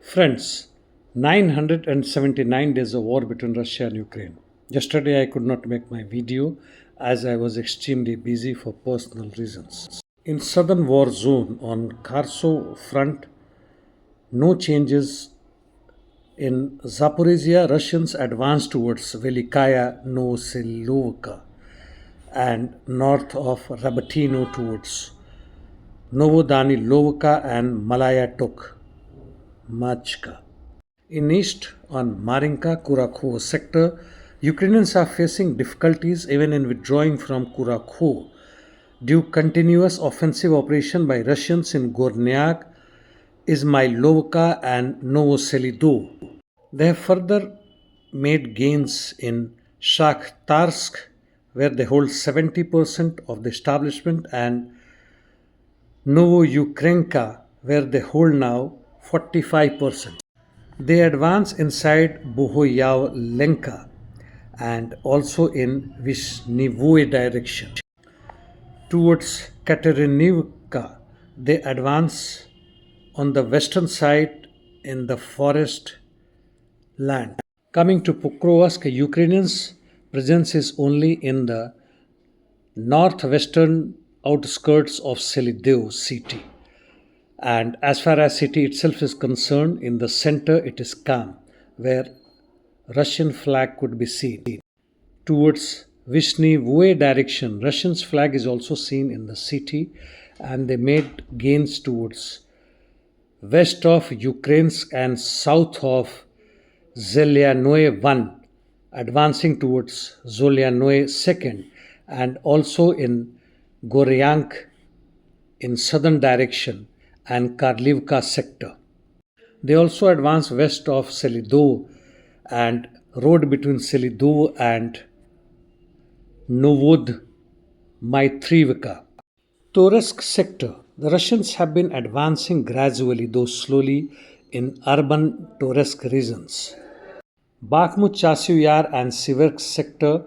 Friends, 979 days of war between Russia and Ukraine. Yesterday I could not make my video as I was extremely busy for personal reasons. In southern war zone on Kherson front, no changes. In Zaporozhye, Russians advanced towards Velikaya Novosilovka and north of Rabatino towards Novodanilovka and Malaya Tok. Machka. In east, on Marinka Kurakhov sector, Ukrainians are facing difficulties even in withdrawing from Kurakhov due continuous offensive operation by Russians in Gornyak, Izmailovka and Novoselido. They have further made gains in Shakhtarsk, where they hold 70% of the establishment, and Novoukrenka, where they hold now 45%. They advance inside Bohoyavlenka and also in Vishnivoye direction. Towards Katerinivka, they advance on the western side in the forest land. Coming to Pokrovsk, Ukrainians' presence is only in the northwestern outskirts of Selidev city. And as far as city itself is concerned, in the center it is calm, where Russian flag could be seen. Towards Vishnivoye direction, Russian's flag is also seen in the city, and they made gains towards west of Ukrainsk and south of Zelyanoye 1, advancing towards Zelyanoye 2nd, and also in Goryank in southern direction and Karlivka sector. They also advance west of Selidov and road between Selidov and Novod Maitrivka. Toretsk sector. The Russians have been advancing gradually, though slowly, in urban Toretsk regions. Bakhmut, Chasov Yar and Sivers'k sector,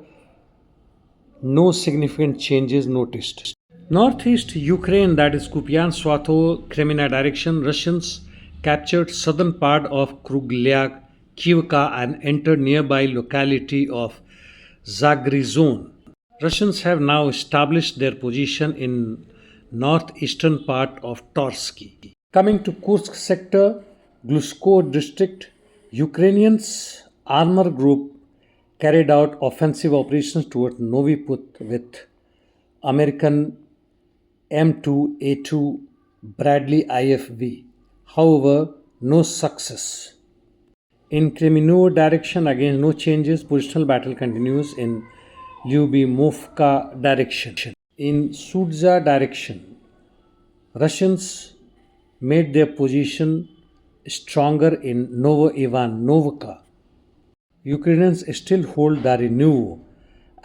no significant changes noticed. Northeast Ukraine, that is Kupyansk-Svatovo-Kreminna direction, Russians captured southern part of Kruglyag, Kivka and entered nearby locality of Zagrizon. Russians have now established their position in northeastern part of Toretsk. Coming to Kursk sector, Glusko district, Ukrainians armor group carried out offensive operations toward Novi Put with American M2A2 Bradley IFV. However, no success. In Kreminna direction, again no changes. Positional battle continues in Lyubimovka direction. In Sudza direction, Russians made their position stronger in Novoivanovka. Ukrainians still hold Darinivo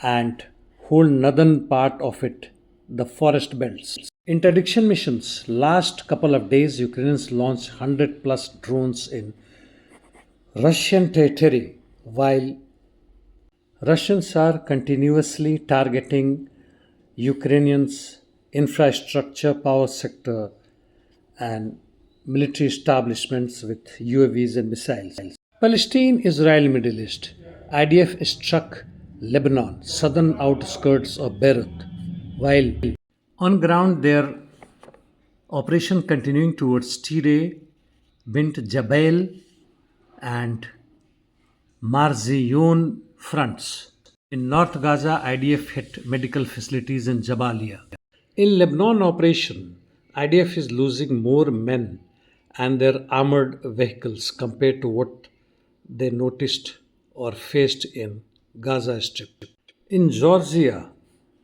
and hold northern part of it, the forest belts. Interdiction missions. Last couple of days, Ukrainians launched 100 plus drones in Russian territory, while Russians are continuously targeting Ukrainians' infrastructure, power sector, and military establishments with UAVs and missiles. Palestine Israel Middle East. IDF struck Lebanon, southern outskirts of Beirut, while on ground their operation continuing towards Tire, Bint Jabal and Marzion fronts. In North Gaza, IDF hit medical facilities in Jabalia. In Lebanon operation, IDF is losing more men and their armored vehicles compared to what they noticed or faced in Gaza Strip. In Georgia,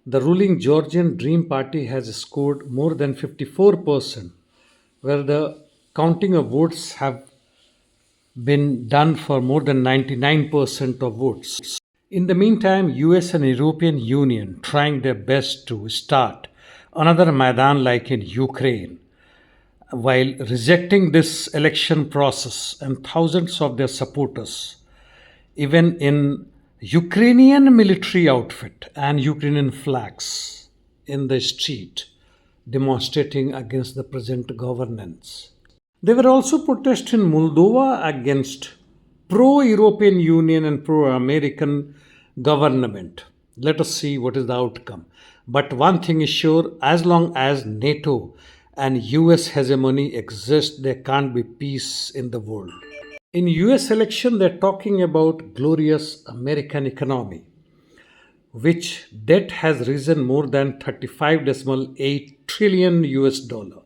the ruling Georgian Dream Party has scored more than 54%, where the counting of votes have been done for more than 99% of votes. In the meantime, US and European Union trying their best to start another Maidan like in Ukraine, while rejecting this election process, and thousands of their supporters, even in Ukrainian military outfit and Ukrainian flags in the street, demonstrating against the present governance. There were also protests in Moldova against pro-European Union and pro-American government. Let us see what is the outcome. But one thing is sure, as long as NATO and US hegemony exist, there can't be peace in the world. In US election, they're talking about glorious American economy, which debt has risen more than 35.8 trillion US dollar.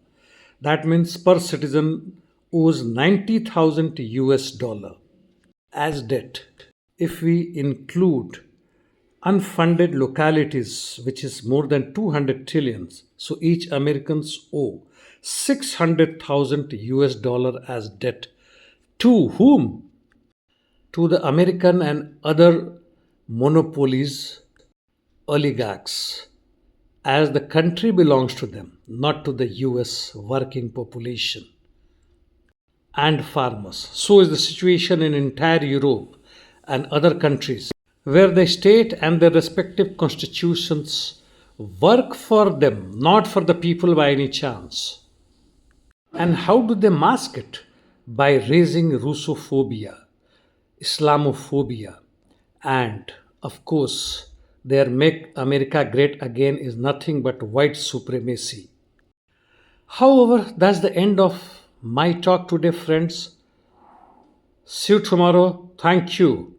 That means per citizen owes 90,000 US dollar as debt. If we include unfunded localities, which is more than 200 trillions, so each Americans owe 600,000 US dollar as debt. To whom? To the American and other monopolies, oligarchs, as the country belongs to them, not to the US working population and farmers. So is the situation in entire Europe and other countries where the state and their respective constitutions work for them, not for the people by any chance. And how do they mask it? By raising Russophobia, Islamophobia, and of course, their Make America Great Again is nothing but white supremacy. However, that's the end of my talk today, friends. See you tomorrow. Thank you.